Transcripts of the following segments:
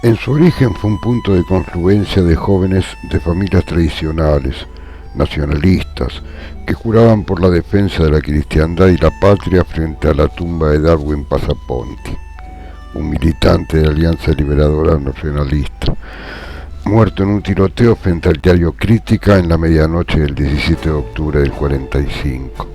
En su origen fue un punto de confluencia de jóvenes de familias tradicionales, nacionalistas, que juraban por la defensa de la cristiandad y la patria frente a la tumba de Darwin Passaponti, un militante de la Alianza Liberadora Nacionalista, muerto en un tiroteo frente al diario Crítica en la medianoche del 17 de octubre del 45.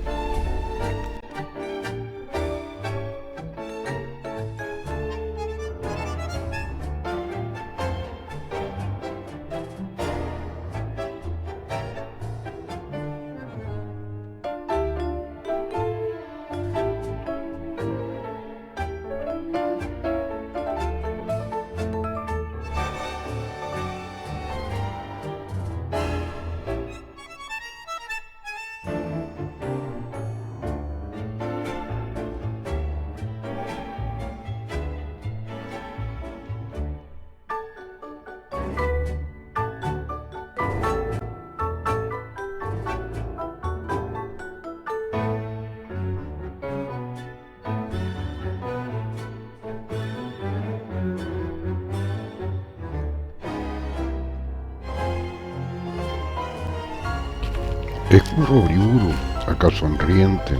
Escurro Uriburu, acá sonriente,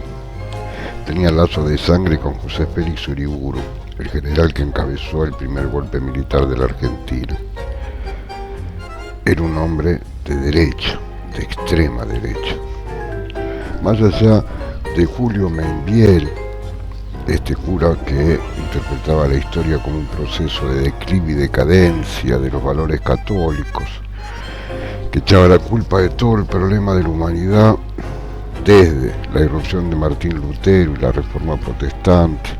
tenía lazo de sangre con José Félix Uriburu, el general que encabezó el primer golpe militar de la Argentina. Era un hombre de derecha, de extrema derecha. Más allá de Julio Membiel, este cura que interpretaba la historia como un proceso de declive y decadencia de los valores católicos, que echaba la culpa de todo el problema de la humanidad desde la irrupción de Martín Lutero y la Reforma Protestante,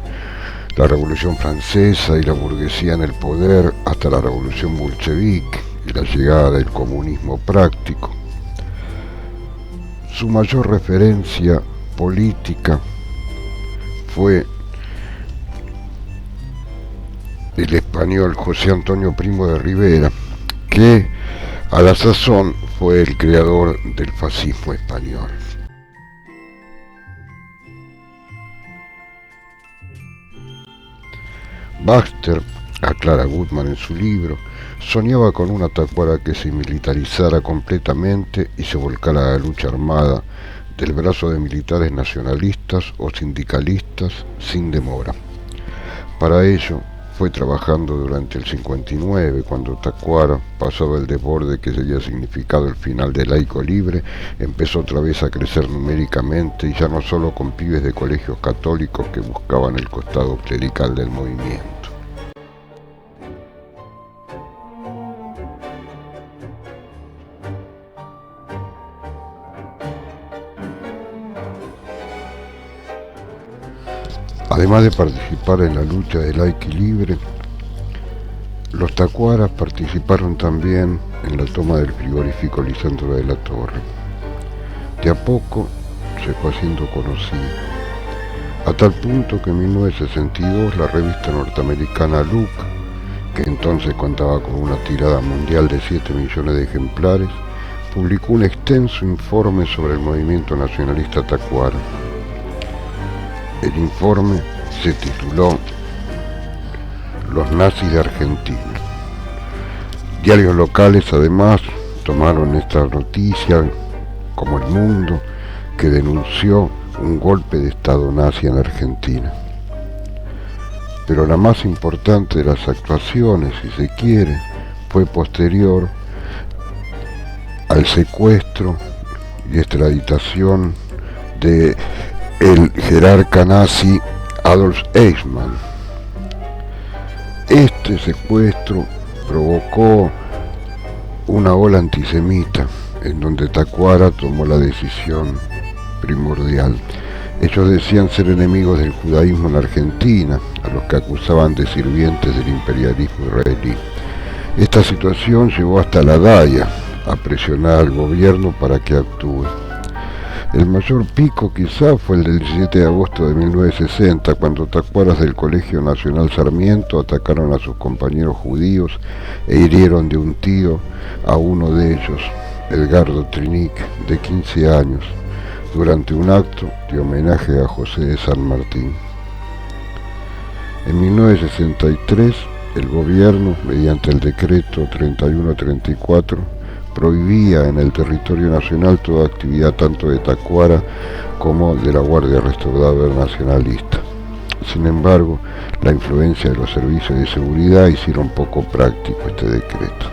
la Revolución Francesa y la burguesía en el poder, hasta la Revolución Bolchevique y la llegada del comunismo práctico. Su mayor referencia política fue el español José Antonio Primo de Rivera, que a la sazón fue el creador del fascismo español. Baxter, aclara Goodman en su libro, soñaba con una Tacuara que se militarizara completamente y se volcara a la lucha armada del brazo de militares nacionalistas o sindicalistas sin demora. Para ello, fue trabajando durante el 59, cuando Tacuara pasaba el desborde que había significado el final del laico libre, empezó otra vez a crecer numéricamente y ya no solo con pibes de colegios católicos que buscaban el costado clerical del movimiento. Además de participar en la lucha del laico libre, los tacuaras participaron también en la toma del frigorífico Lisandro de la Torre. De a poco se fue haciendo conocido, a tal punto que en 1962 la revista norteamericana Look, que entonces contaba con una tirada mundial de 7 millones de ejemplares, publicó un extenso informe sobre el movimiento nacionalista tacuara. El informe se tituló Los nazis de Argentina. Diarios locales además tomaron esta noticia, como El Mundo, que denunció un golpe de Estado nazi en Argentina. Pero la más importante de las actuaciones, si se quiere, fue posterior al secuestro y extraditación de el jerarca nazi Adolf Eichmann. Este secuestro provocó una ola antisemita en donde Tacuara tomó la decisión primordial. Ellos decían ser enemigos del judaísmo en Argentina, a los que acusaban de sirvientes del imperialismo israelí. Esta situación llevó hasta la DAIA a presionar al gobierno para que actúe. El mayor pico quizá fue el del 17 de agosto de 1960, cuando tacuaras del Colegio Nacional Sarmiento atacaron a sus compañeros judíos e hirieron de un tiro a uno de ellos, Edgardo Trinic, de 15 años, durante un acto de homenaje a José de San Martín. En 1963 El gobierno, mediante el decreto 3134, prohibía en el territorio nacional toda actividad tanto de Tacuara como de la Guardia Restauradora Nacionalista. Sin embargo, la influencia de los servicios de seguridad hicieron poco práctico este decreto.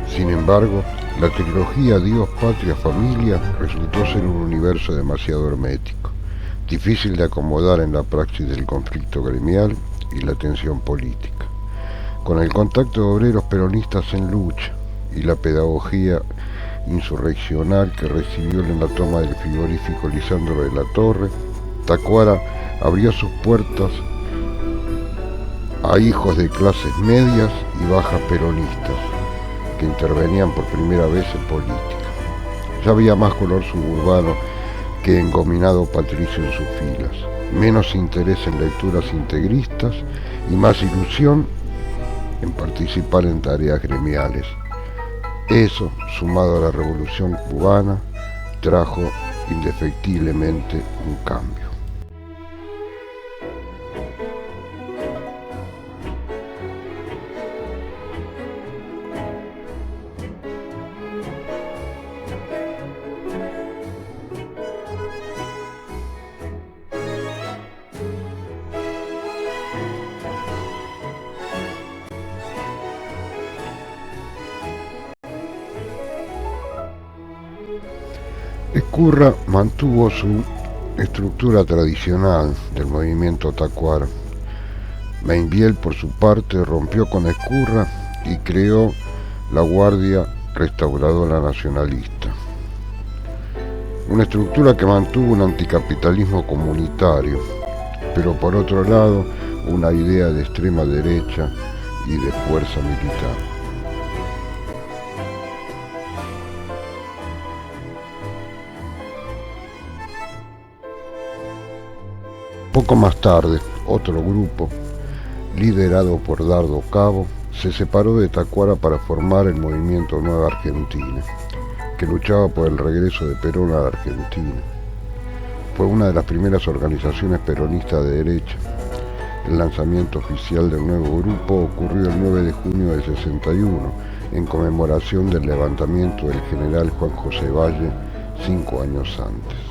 Sin embargo, la trilogía Dios, Patria, Familia resultó ser un universo demasiado hermético, difícil de acomodar en la praxis del conflicto gremial y la tensión política. Con el contacto de obreros peronistas en lucha y la pedagogía insurreccional que recibió en la toma del frigorífico Lisandro de la Torre, Tacuara abrió sus puertas a hijos de clases medias y bajas peronistas, que intervenían por primera vez en política. Ya había más color suburbano que engominado patricio en sus filas, menos interés en lecturas integristas y más ilusión en participar en tareas gremiales. Eso, sumado a la Revolución Cubana, trajo indefectiblemente un cambio. Ezcurra mantuvo su estructura tradicional del movimiento Tacuara. Mainviel, por su parte, rompió con Ezcurra y creó la Guardia Restauradora Nacionalista. Una estructura que mantuvo un anticapitalismo comunitario, pero por otro lado una idea de extrema derecha y de fuerza militar. Poco más tarde, otro grupo, liderado por Dardo Cabo, se separó de Tacuara para formar el movimiento Nueva Argentina, que luchaba por el regreso de Perón a la Argentina. Fue una de las primeras organizaciones peronistas de derecha. El lanzamiento oficial del nuevo grupo ocurrió el 9 de junio del 61, en conmemoración del levantamiento del general Juan José Valle 5 años antes.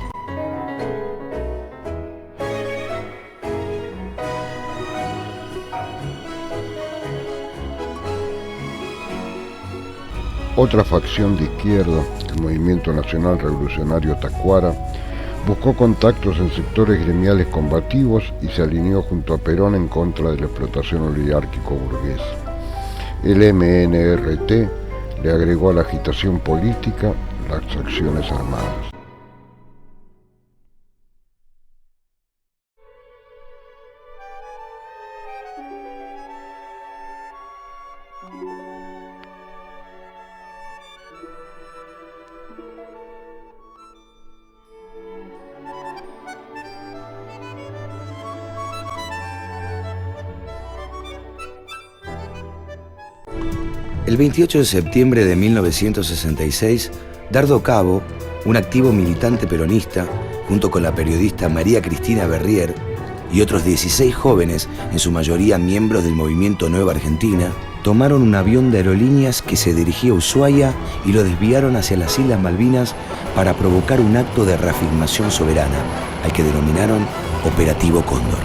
Otra facción de izquierda, el Movimiento Nacional Revolucionario Tacuara, buscó contactos en sectores gremiales combativos y se alineó junto a Perón en contra de la explotación oligárquico-burguesa. El MNRT le agregó a la agitación política las acciones armadas. El 28 de septiembre de 1966, Dardo Cabo, un activo militante peronista, junto con la periodista María Cristina Berrier y otros 16 jóvenes, en su mayoría miembros del movimiento Nueva Argentina, tomaron un avión de aerolíneas que se dirigía a Ushuaia y lo desviaron hacia las Islas Malvinas para provocar un acto de reafirmación soberana, al que denominaron Operativo Cóndor.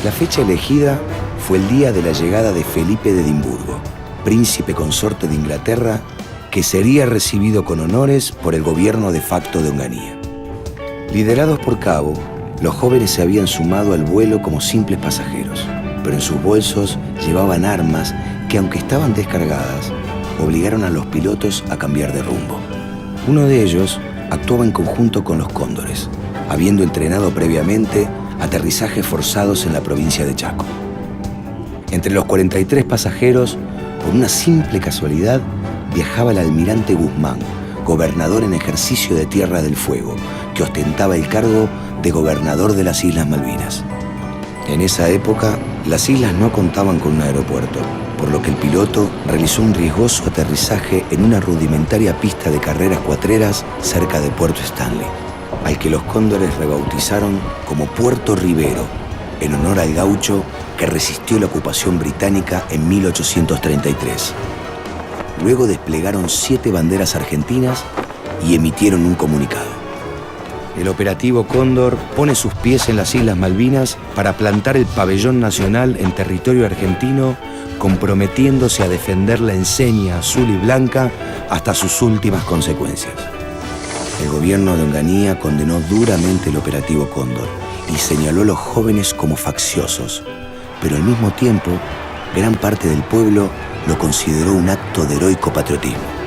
La fecha elegida fue el día de la llegada de Felipe de Edimburgo, príncipe consorte de Inglaterra, que sería recibido con honores por el gobierno de facto de Onganía. Liderados por Cabo, los jóvenes se habían sumado al vuelo como simples pasajeros, pero en sus bolsos llevaban armas que, aunque estaban descargadas, obligaron a los pilotos a cambiar de rumbo. Uno de ellos actuaba en conjunto con los Cóndores, habiendo entrenado previamente aterrizajes forzados en la provincia de Chaco. Entre los 43 pasajeros, por una simple casualidad, viajaba el almirante Guzmán, gobernador en ejercicio de Tierra del Fuego, que ostentaba el cargo de gobernador de las Islas Malvinas. En esa época, las islas no contaban con un aeropuerto, por lo que el piloto realizó un riesgoso aterrizaje en una rudimentaria pista de carreras cuatreras cerca de Puerto Stanley, al que los cóndores rebautizaron como Puerto Rivero, en honor al gaucho que resistió la ocupación británica en 1833. Luego desplegaron 7 banderas argentinas y emitieron un comunicado. El operativo Cóndor pone sus pies en las Islas Malvinas para plantar el pabellón nacional en territorio argentino, comprometiéndose a defender la enseña azul y blanca hasta sus últimas consecuencias. El gobierno de Onganía condenó duramente el operativo Cóndor y señaló a los jóvenes como facciosos, pero al mismo tiempo, gran parte del pueblo lo consideró un acto de heroico patriotismo.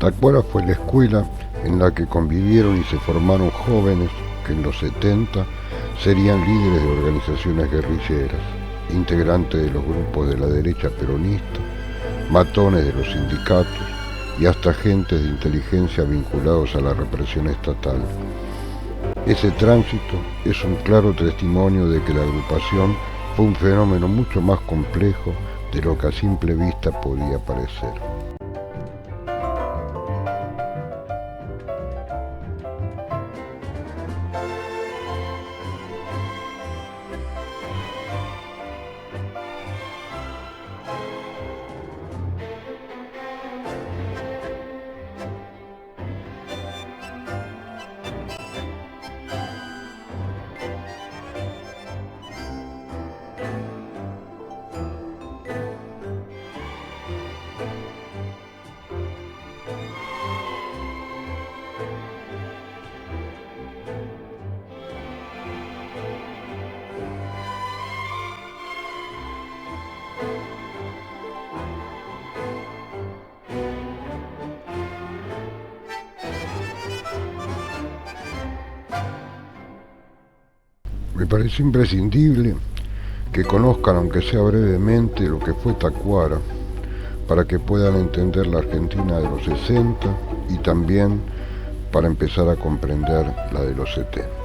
Tacuara fue la escuela en la que convivieron y se formaron jóvenes que en los 70 serían líderes de organizaciones guerrilleras, integrantes de los grupos de la derecha peronista, matones de los sindicatos y hasta agentes de inteligencia vinculados a la represión estatal. Ese tránsito es un claro testimonio de que la agrupación fue un fenómeno mucho más complejo de lo que a simple vista podía parecer. Me parece imprescindible que conozcan, aunque sea brevemente, lo que fue Tacuara, para que puedan entender la Argentina de los 60 y también para empezar a comprender la de los 70.